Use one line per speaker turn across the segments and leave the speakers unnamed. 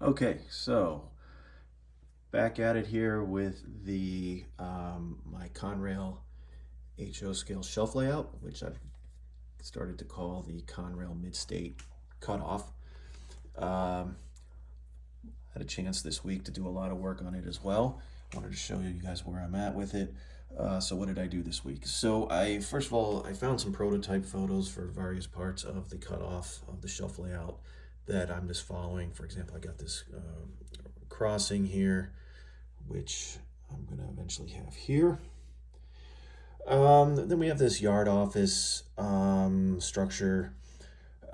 Okay, so back at it here with the my Conrail HO scale shelf layout, which I've started to call the Conrail Mid-State Cutoff. Um, had a chance this week to do a lot of work on it as well. Wanted to show you guys where I'm at with it. So what did I do this week? So first of all, I found some prototype photos for various parts of the cutoff of the shelf layout that I'm just following. For example, I got this crossing here, which I'm going to eventually have here. Then we have this yard office structure.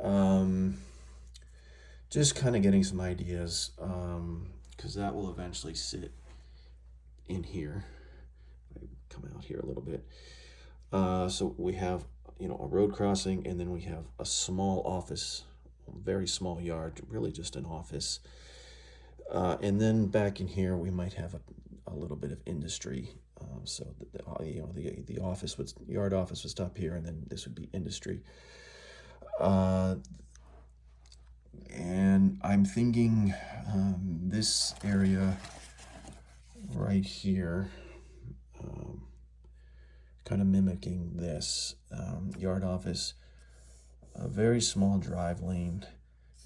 Um, just kind of getting some ideas because that will eventually sit in here. I come out here a little bit. So we have, a road crossing, and then we have a small office, very small yard, really just an office. And then back in here, we might have a little bit of industry. So the office would yard office would stop here, and then this would be industry. And I'm thinking this area right here, kind of mimicking this yard office, a very small drive lane,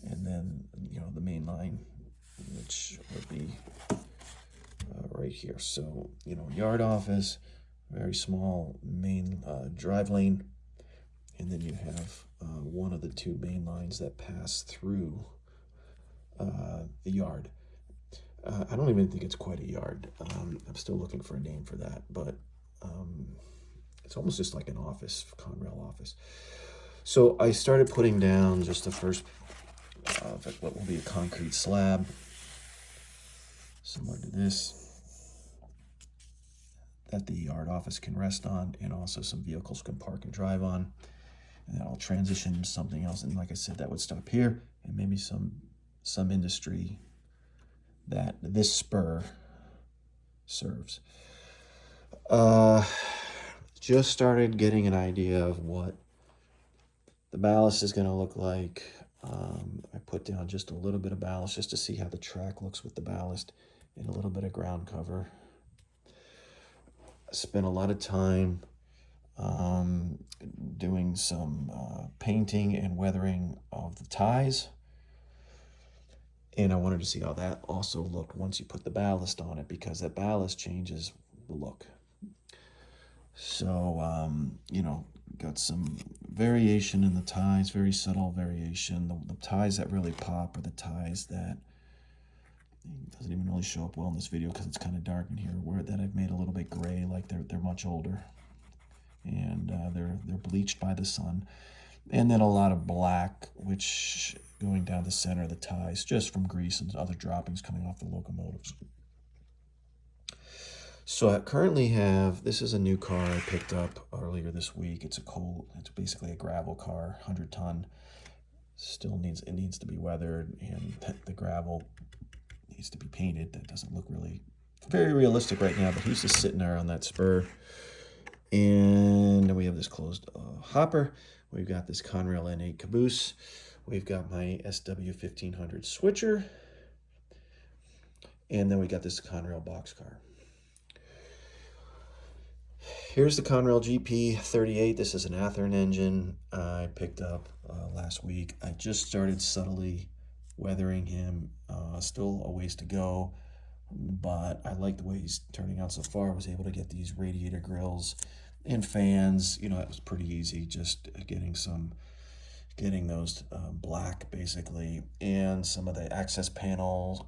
and then the main line, which would be right here. So yard office, very small main drive lane, and then you have one of the two main lines that pass through the yard. I don't even think it's quite a yard. I'm still looking for a name for that, but it's almost just like an office, Conrail office. So I started putting down just the first, what will be a concrete slab, similar to this, that the yard office can rest on, and also some vehicles can park and drive on. And then I'll transition to something else, and like I said, that would stop here, and maybe some industry that this spur serves. Just started getting an idea of what the ballast is going to look like. I put down just a little bit of ballast just to see how the track looks with the ballast, and a little bit of ground cover. I spent a lot of time doing some painting and weathering of the ties, and I wanted to see how that also looked once you put the ballast on it, because that ballast changes the look. So got some variation in the ties, very subtle variation. The ties that really pop are the ties that doesn't even really show up well in this video because it's kind of dark in here, where that I've made a little bit gray, like they're much older, and they're bleached by the sun. And then a lot of black, which going down the center of the ties, just from grease and other droppings coming off the locomotives. So I currently have, this is a new car I picked up earlier this week. It's basically a gravel car, 100-ton. It needs to be weathered, and the gravel needs to be painted. That doesn't look really very realistic right now, but he's just sitting there on that spur. And then we have this closed hopper. We've got this Conrail N8 caboose. We've got my SW1500 switcher. And then we got this Conrail boxcar. Here's the Conrail GP38. This is an Athearn engine I picked up last week. I just started subtly weathering him. Still a ways to go, but I like the way he's turning out so far. I was able to get these radiator grills and fans. It was pretty easy, just getting those black basically, and some of the access panels,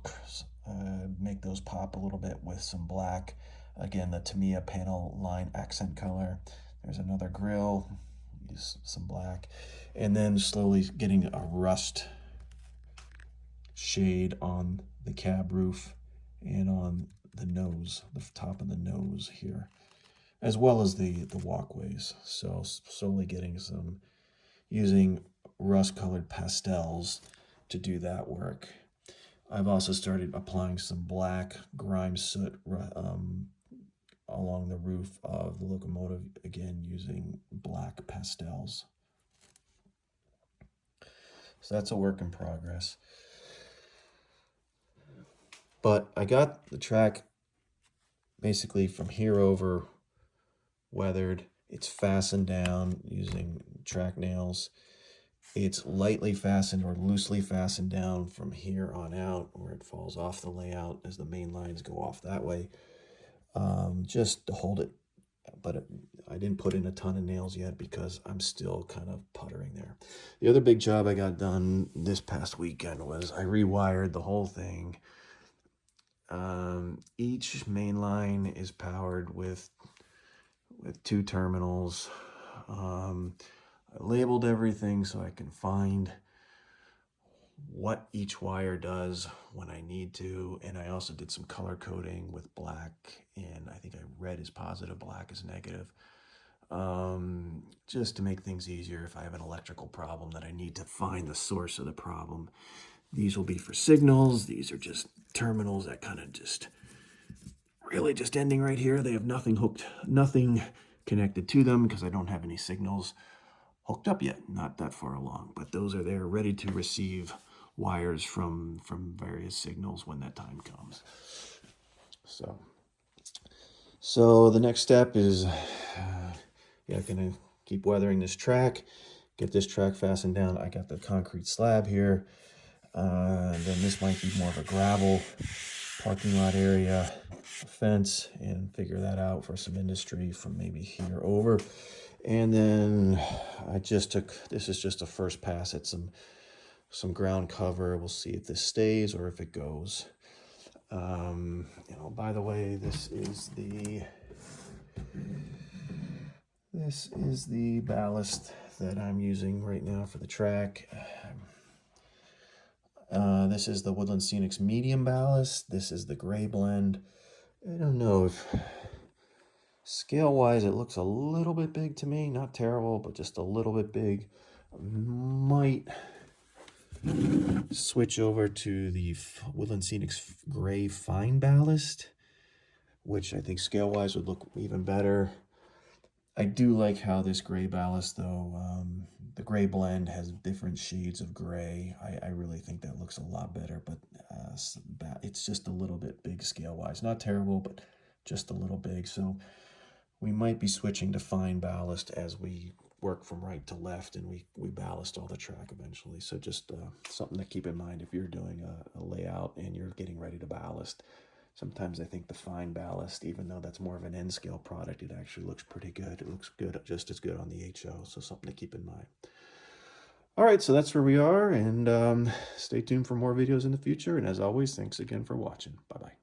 make those pop a little bit with some black. Again, the Tamiya panel line accent color. There's another grill, use some black, and then slowly getting a rust shade on the cab roof and on the nose, the top of the nose here, as well as the walkways. So slowly getting using rust-colored pastels to do that work. I've also started applying some black grime soot along the roof of the locomotive, again using black pastels. So that's a work in progress. But I got the track basically from here over weathered. It's fastened down using track nails. It's lightly fastened or loosely fastened down from here on out, where it falls off the layout as the main lines go off that way, just to hold it. But I didn't put in a ton of nails yet because I'm still kind of puttering there. The other big job I got done this past weekend was I rewired the whole thing. Each main line is powered with 2 terminals. I labeled everything so I can find what each wire does when I need to, and I also did some color coding with black, and I think red is positive, black is negative, just to make things easier if I have an electrical problem that I need to find the source of the problem. These will be for signals. These are just terminals that kind of just really just ending right here. They have nothing connected to them because I don't have any signals hooked up yet, not that far along, but those are there ready to receive wires from various signals when that time comes. So the next step is gonna keep weathering this track, get this track fastened down. I got the concrete slab here, and then this might be more of a gravel parking lot area, a fence, and figure that out for some industry from maybe here over. And then this is just a first pass at some ground cover. We'll see if this stays or if it goes. By the way, this is the ballast that I'm using right now for the track. This is the Woodland Scenics medium ballast. This is the gray blend. I don't know if scale-wise, it looks a little bit big to me. Not terrible, but just a little bit big. Might switch over to the Woodland Scenics Gray Fine Ballast, which I think scale-wise would look even better. I do like how this gray ballast, though, the gray blend has different shades of gray. I really think that looks a lot better, but it's just a little bit big scale-wise. Not terrible, but just a little big. So we might be switching to fine ballast as we work from right to left and we ballast all the track eventually. So just something to keep in mind if you're doing a layout and you're getting ready to ballast. Sometimes I think the fine ballast, even though that's more of an end scale product, it actually looks pretty good. It looks good, just as good on the HO, so something to keep in mind. All right, so that's where we are, and stay tuned for more videos in the future. And as always, thanks again for watching. Bye-bye.